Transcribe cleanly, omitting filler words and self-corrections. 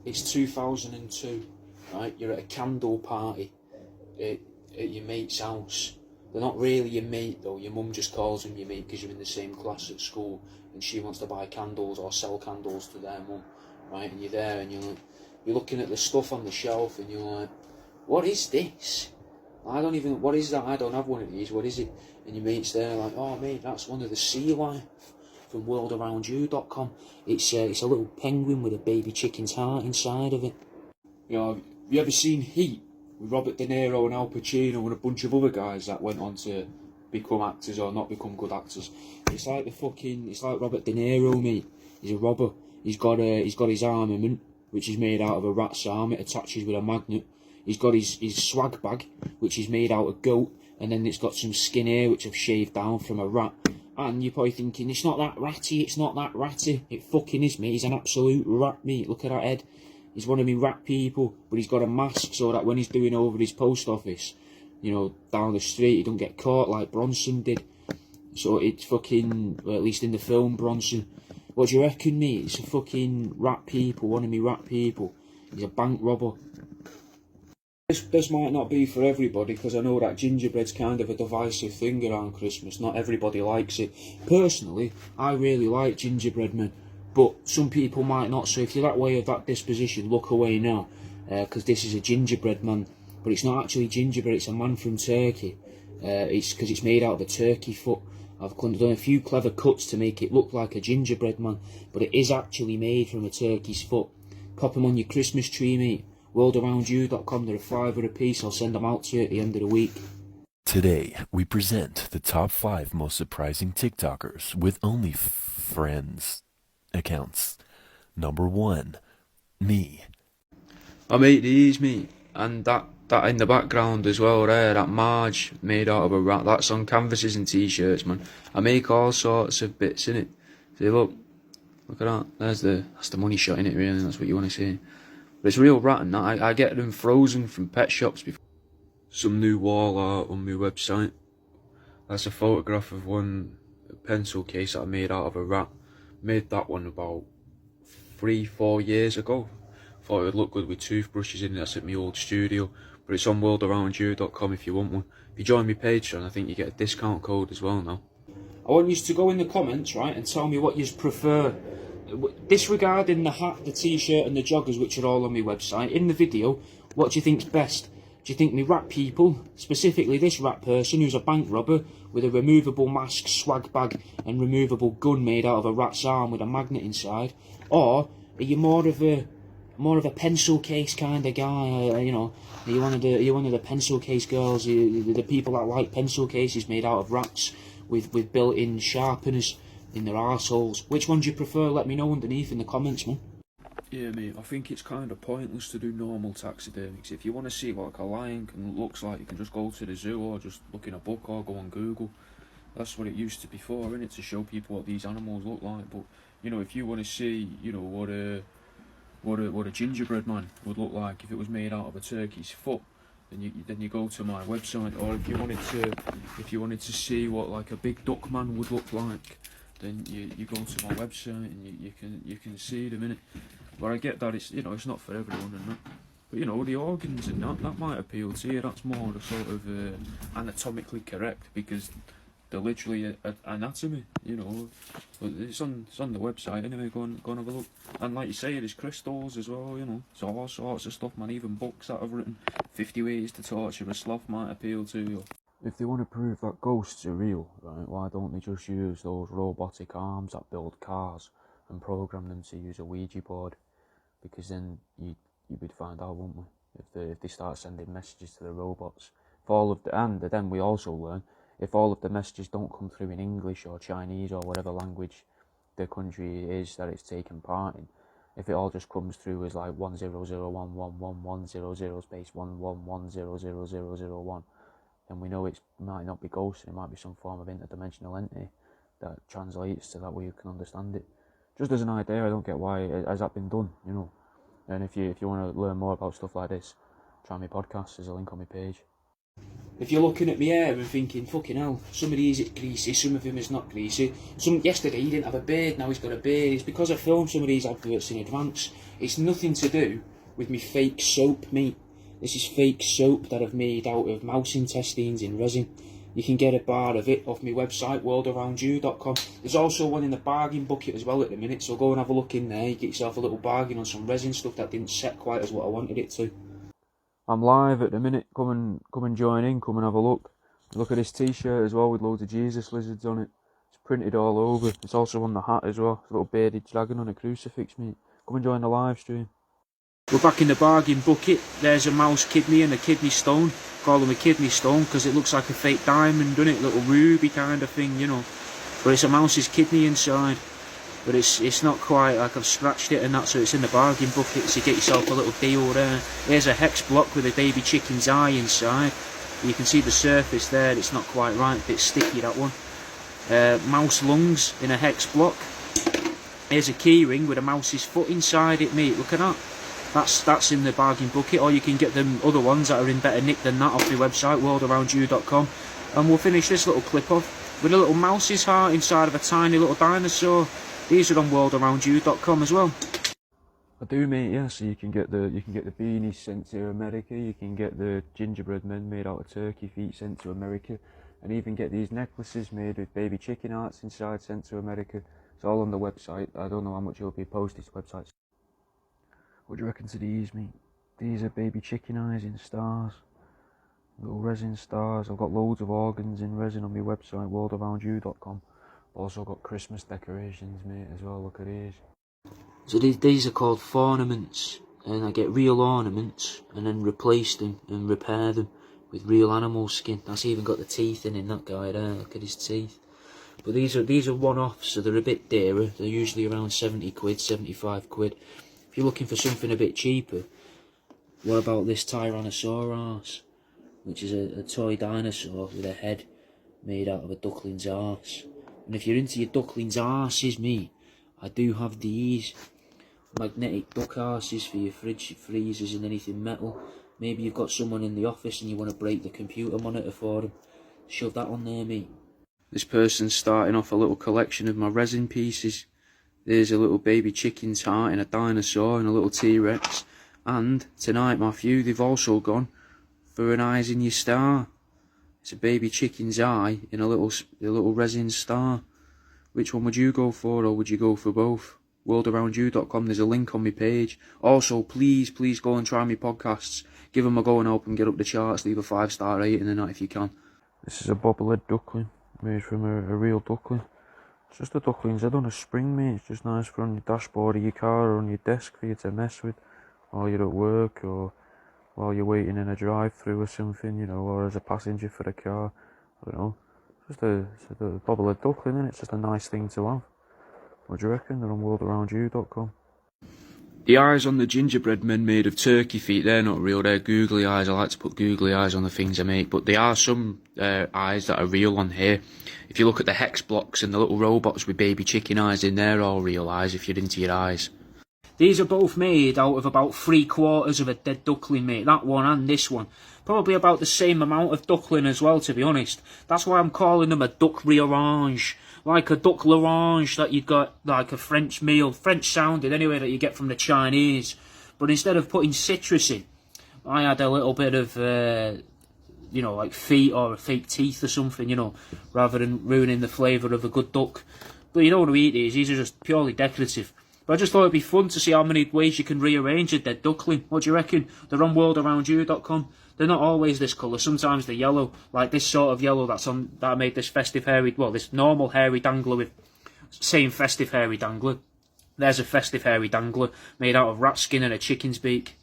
it's 2002, right? You're at a candle party at your mate's house. They're not really your mate though, your mum just calls them your mate because you're in the same class at school and she wants to buy candles or sell candles to their mum, right? And you're there and you're looking at the stuff on the shelf and you're like, what is this? What is that? I don't have one of these, what is it? And your mate's there like, oh mate, that's one of the sea life from worldaroundewe.com. It's a little penguin with a baby chicken's heart inside of it. You know, have you ever seen Heat? With Robert De Niro and Al Pacino and a bunch of other guys that went on to become actors or not become good actors. It's like Robert De Niro, mate. He's a robber. He's got his armament, which is made out of a rat's arm. It attaches with a magnet. He's got his swag bag, which is made out of goat, and then it's got some skin here, which I've shaved down from a rat. And you're probably thinking, it's not that ratty. It fucking is, mate. He's an absolute rat, mate. Look at that head. He's one of me rat people, but he's got a mask so that when he's doing over his post office, you know, down the street, he don't get caught like Bronson did. So it's fucking, well, at least in the film, Bronson. What do you reckon, mate? It's a fucking rat people, one of me rat people. He's a bank robber. This might not be for everybody, because I know that gingerbread's kind of a divisive thing around Christmas. Not everybody likes it. Personally, I really like gingerbread men. But some people might not, so if you're that way of that disposition, look away now, because this is a gingerbread man. But it's not actually gingerbread, it's a man from Turkey. It's because it's made out of a turkey foot. I've done a few clever cuts to make it look like a gingerbread man, but it is actually made from a turkey's foot. Pop them on your Christmas tree, mate. worldaroundewe.com, they're $5 a piece, I'll send them out to you at the end of the week. Today, we present the top 5 most surprising TikTokers with OnlyFriends accounts. Number 1, me. I make these, mate, and that in the background as well there, that Marge made out of a rat, that's on canvases and t-shirts, man. I make all sorts of bits in it. See, look at that, that's the money shot in it, really, that's what you want to see. But it's real rat and that, I get them frozen from pet shops before. Some new wall art on my website. That's a photograph of one pencil case that I made out of a rat. Made that one about 3-4 years ago. Thought it would look good with toothbrushes in it. That's at my old studio. But it's on worldaroundewe.com if you want one. If you join my Patreon, I think you get a discount code as well now. I want you to go in the comments, right, and tell me what you prefer. Disregarding the hat, the t-shirt and the joggers, which are all on my website. In the video, what do you think's best? Do you think me rat people, specifically this rat person who's a bank robber with a removable mask, swag bag and removable gun made out of a rat's arm with a magnet inside? Or are you more of a pencil case kind of guy, you know? Are you one of the pencil case girls, the people that like pencil cases made out of rats with built-in sharpeners in their arseholes? Which one do you prefer? Let me know underneath in the comments, man. Yeah, mate, I think it's kind of pointless to do normal taxidermics. If you want to see what a lion looks like, you can just go to the zoo or just look in a book or go on Google. That's what it used to be for, innit? To show people what these animals look like. But, you know, if you want to see, you know, what a gingerbread man would look like if it was made out of a turkey's foot, then you go to my website. Or if you wanted to see what like a big duck man would look like, then you go to my website and you can see them, innit? But I get that it's, you know, it's not for everyone and that. But, you know, the organs and that might appeal to you. That's more the sort of anatomically correct, because they're literally anatomy, you know. But it's on the website anyway. Go and have a look. And like you say, there's crystals as well, you know. So all sorts of stuff, man. Even books that I've written. 50 Ways to Torture a Sloth might appeal to you. If they want to prove that ghosts are real, right, why don't they just use those robotic arms that build cars and program them to use a Ouija board? Because then you would find out, wouldn't we? If they start sending messages to the robots. And then we also learn, if all of the messages don't come through in English or Chinese or whatever language the country is that it's taken part in, if it all just comes through as like 100111100 space 111000001, then we know it might not be ghosts, it might be some form of interdimensional entity that translates to that way you can understand it. Just as an idea, I don't get why has that been done, you know. And if you want to learn more about stuff like this, try my podcast, there's a link on my page. if you're looking at my hair and thinking, fucking hell, some of these is greasy, some of them is not greasy. Yesterday he didn't have a beard, now he's got a beard. It's because I filmed some of these adverts in advance. It's nothing to do with me fake soap, mate. This is fake soap that I've made out of mouse intestines in resin. You can get a bar of it off my website, worldaroundewe.com. There's also one in the bargain bucket as well at the minute, so go and have a look in there. You get yourself a little bargain on some resin stuff that didn't set quite as what I wanted it to. I'm live at the minute. Come and join in. Come and have a look. Look at this t-shirt as well with loads of Jesus lizards on it. It's printed all over. It's also on the hat as well. It's a little bearded dragon on a crucifix, mate. Come and join the live stream. We're back in the bargain bucket. There's a mouse kidney and a kidney stone. Call them a kidney stone because it looks like a fake diamond, doesn't it? Little ruby kind of thing, you know. But it's a mouse's kidney inside. But it's not quite like I've scratched it and that, so it's in the bargain bucket, so you get yourself a little deal there. Here's a hex block with a baby chicken's eye inside. You can see the surface there, it's not quite right, a bit sticky that one. Mouse lungs in a hex block. Here's a key ring with a mouse's foot inside it, mate, look at that. That's in the bargain bucket, or you can get them other ones that are in better nick than that off my website, worldaroundewe.com. And we'll finish this little clip off with a little mouse's heart inside of a tiny little dinosaur. These are on worldaroundewe.com as well. I do, mate, yeah, so you can get the beanies sent to America, you can get the gingerbread men made out of turkey feet sent to America, and even get these necklaces made with baby chicken hearts inside sent to America. It's all on the website. I don't know how much it'll be posted to websites. What do you reckon to these, mate? These are baby chicken eyes in stars. Little resin stars. I've got loads of organs in resin on my website, worldaroundewe.com. Also got Christmas decorations, mate, as well. Look at these. So these are called ornaments, and I get real ornaments and then replace them and repair them with real animal skin. That's even got the teeth in that guy there. Look at his teeth. But these are one-offs, so they're a bit dearer. They're usually around 70 quid, 75 quid. If you're looking for something a bit cheaper, what about this Tyrannosaurus, which is a toy dinosaur with a head made out of a duckling's arse. And if you're into your duckling's arses, mate, I do have these magnetic duck arses for your fridge, freezers and anything metal. Maybe you've got someone in the office and you want to break the computer monitor for them. Shove that on there, mate. This person's starting off a little collection of my resin pieces. There's a little baby chicken's heart in a dinosaur and a little T-Rex. And tonight, Matthew, they've also gone for an eyes in your star. It's a baby chicken's eye in a little resin star. Which one would you go for, or would you go for both? worldaroundewe.com, there's a link on my page. Also, please go and try my podcasts. Give them a go and help them get up the charts. Leave a 5-star rating in that if you can. This is a bobblehead duckling, made from a real duckling. It's just a duckling's head on a spring, mate. It's just nice for on your dashboard of your car or on your desk for you to mess with while you're at work or while you're waiting in a drive-through or something, you know, or as a passenger for a car. I don't know. It's a bobblehead duckling, and it's just a nice thing to have. What do you reckon? They're on worldaroundewe.com. The eyes on the gingerbread men made of turkey feet, they're not real, they're googly eyes. I like to put googly eyes on the things I make, but there are some eyes that are real on here. If you look at the hex blocks and the little robots with baby chicken eyes in, they're all real eyes if you're into your eyes. These are both made out of about 3/4 of a dead duckling, mate. That one and this one. Probably about the same amount of duckling as well, to be honest. That's why I'm calling them a duck rearrange. Like a duck l'orange that you got, like a French meal, French sounding anyway, that you get from the Chinese. But instead of putting citrus in, I had a little bit of, you know, like feet or fake teeth or something, you know, rather than ruining the flavour of a good duck. But you don't want to eat these are just purely decorative. But I just thought it'd be fun to see how many ways you can rearrange a dead duckling. What do you reckon? They're on worldaroundewe.com. They're not always this colour. Sometimes they're yellow, like this sort of yellow that I made this festive hairy, well, this normal hairy dangler with, saying festive hairy dangler. There's a festive hairy dangler made out of rat skin and a chicken's beak.